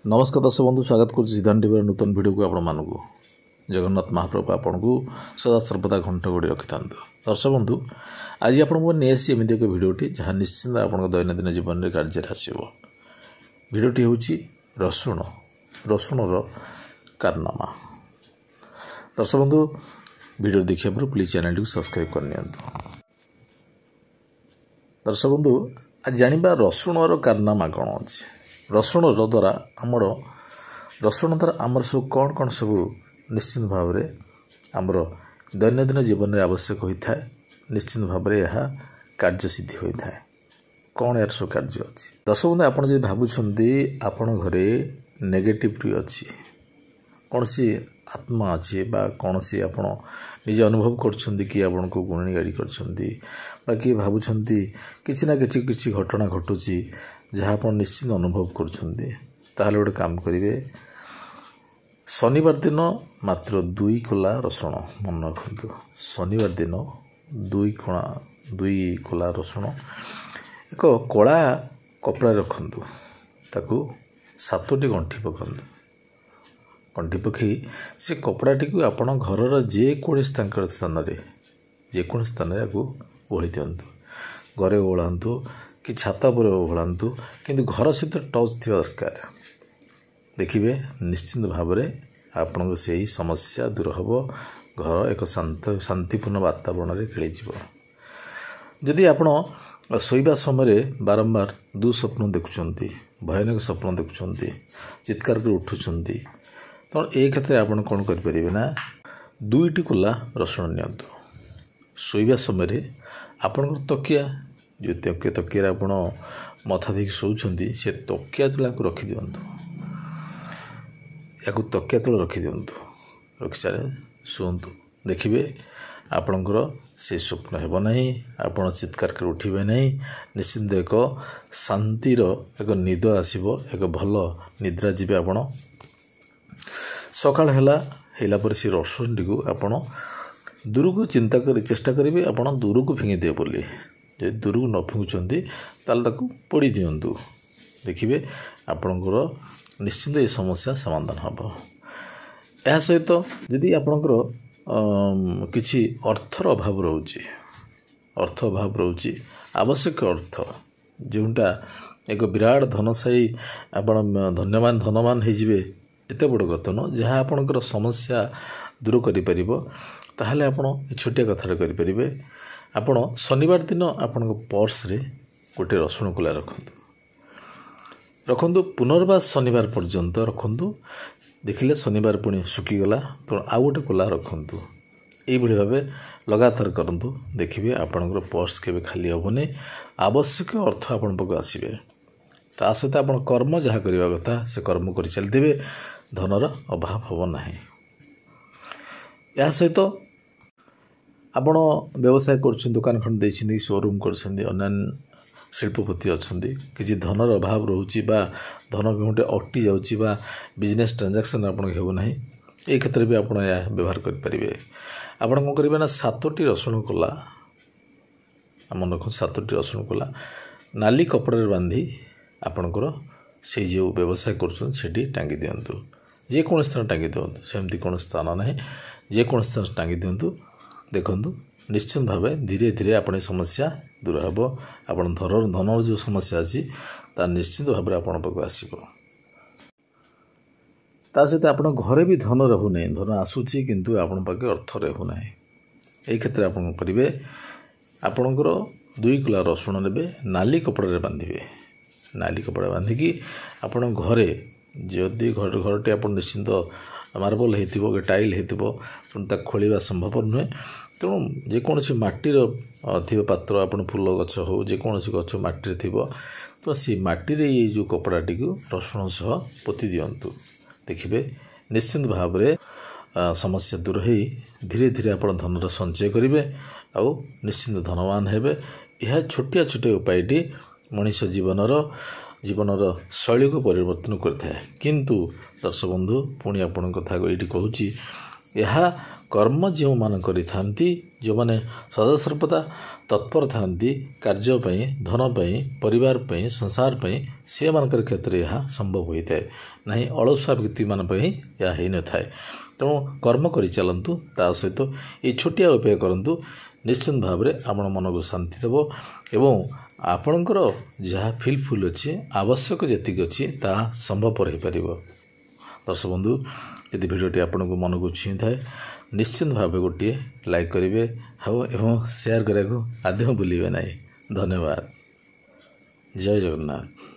नमस्कार दर्शक बंधु स्वागत कर सिद्धांत टीवी नूतन वीडियो को आपण मानक जगन्नाथ महाप्रभु आपन को सदा सर्वदा घंट गोड़ी रखि था। दर्शक बंधु आज आपको नहीं एमती एक भिडटी जहाँ निश्चिंत आप दैनंदिन जीवन में कार्य आसो। भिडटी हूँ रसुण रसुणर कारनामा। दर्शक बंधु भिडियो देखिए पर प्लीज चैनल को सब्सक्राइब करनी। दर्शक बंधु आज जानिबा रसुणर कारनामा कौन अच्छे। रसुण द्वारा आमर सब कौन सब निश्चित भाव में आमर दैनंदिन जीवन में आवश्यक होता है। निश्चित भाव में यह कार्य सिद्धि होता है। कौन यार सब कार्य अच्छी। दर्शक बंधु आप भावुंट आपण घरे नेगेटिव अच्छी कौन सी आत्मा अच्छी बा कौन सी आप निजे अनुभव कर आपन को गुणी गाड़ी कर किए भावुंट किसी ना किसी घटना घटुची जहाँ आप निश्चित अनुभव कर गोटे काम करेंगे। शनिवार दिन मात्र 2 कोला रसुण मन रखु। शनिवार दिन 2 कोला रसुण एक कला कपड़ा रखु ताकू 7टी गंठी पकातु। गंठी पकई से कपड़ाटी को आपण घर जेकोसी स्थान में ओढ़ी दिंतु। घरे ओढ़ातु कि छाता पर ओढ़ातु किंतु घर सहित टच थी दरकार। देखिए निश्चित भाव में आपण से ही समस्या दूर हम। घर एक शांतिपूर्ण वातावरण में खेल। जदि आपण शोवा समय बारंबार दुस्वप्न देखुंट भयानक स्वप्न देखुंट चित्कार कर उठुंट तो ये क्षेत्र में आप कौन करें ना 2टी कोला रसुण नियंतु। शोवा समय आपण तकिया जो तकिया आप मथा देख शोचती से तकिया तले को रखी दिंतु। या तकिया तले रखी दिंतु रखी सारे शुंतु। देखिए आपणकर से स्वप्न हेब ना आप चित्कार कर उठे ना। निश्चिंत एक शांतिर एक निद आसो एक भल निद्रा जी आप सकाळ है पर से रसुण टी आप दूर को चिंता कर चेष्टा करेंगे आप दूर को फिंगी दे बोली। जो दूर को न फिंगुंट ताल पोड़ी दिंतु। देखिए आपणकर निश्चिंत ये समस्या समाधान हम। यह सहित जदि आपणकर किसी अर्थर अभाव रोचे अर्थ अभाव रोचे आवश्यक अर्थ जोटा एक विराट धनशायी आप धन्यवान धनवान होइजिबे एते बड़ कथ न जहाँ आपणकर समस्या दूर करें ताहले आपण छोटिया कथा करें। आपण शनिवार दिन आपण पर्स रे गोटे रसुण कोला रखु पुनर्बार शनिवार पर्यंत रखु। देखिले शनिवार पुणी सुखीगला तो आउ गोटे कोला रखु। यही भाव लगातार करूँ। देखिए आपणकर पर्स के खाली हेनी आवश्यक अर्थ आपण पाक आसवे। ता सहित आप कर्म जहाँ करवा कथा से कर्म कर चलते धनर अभाव हम ना। या सहित आपण व्यवसाय कर दुकान खंड देखते शोरूम कर शिल्पपति अच्छा किसी धनर अभाव रोचे धन कौटे अटि जा बिजनेस ट्रांजैक्शन आप ना ये क्षेत्र में आप व्यवहार करेंगे। आप कौन करेंगे ना 7टी रसुण कोला मन रख 7टी रसुण कोला नाली कपड़ा बांधी आपणकर से जो व्यवसाय कर टांगी दिंतु। जेको स्थान टांगी दिंतु सेमती कौन स्थान ना जेको स्थान टांगी दिंतु। देखु निश्चित भाव धीरे धीरे अपने समस्या दूर हम। आप धनर जो समस्या अच्छी ता निश्चित भाव में आपण पाक आसो। ता सहित आप घरे भी धन रहूना धन आसूची किंतु आपण पाके अर्थ रहूना। यही क्षेत्र आप करेंगे आपणकर 2 कोला रसुण ने नाली कपड़ा बांधे। नाली कपड़ा बांधिकी आपण घरे जदि घरटी आप निश्चिंत मार्बल हो टाइल हो खोलिया संभव नुहे। तेणु जेकोसी माटीर थी पात्र आप फूल गछ हो जेकोसी गछ माटी थी तो सी माटी ये जो कपड़ाटी को रसुण सह पोती दिंतु। देखिए निश्चिंत भाव में समस्या दूर हो धीरे धीरे आप धनर संचय करेंगे आउ निश्चिंत धनवान हेबे। यह छोटिया छोटिया उपायटी मनीष जीवनर शैली को परिवर्तन करता है। किंतु दर्शक बंधु पुणी आपण कथा ये कहूँ यह कर्म जो मान करिथांती जो माने सदासर्वदा तत्पर थांती कार्य पई धन पई परिवार पई संसार पई से मानकर क्षेत्र यह संभव होता है नहीं अलसुआ व्यक्ति मान पई यह हो न थाए तेणु कर्म कर चलतु ता सहित ये छोटिया उपाय करंतु निश्चित भाव में आपण मन को शांति देव एवं आपणकर जहाँ फिलफुल अच्छे आवश्यक जी अच्छी ता संभवपर हो पार। दर्शक बंधु यदि भिडियोटी आपण को मन को छुई थाए निश्चित भाव गोटे लाइक करेंगे एवं शेयर करने को आदि भूलिए ना। धन्यवाद। जय जगन्नाथ।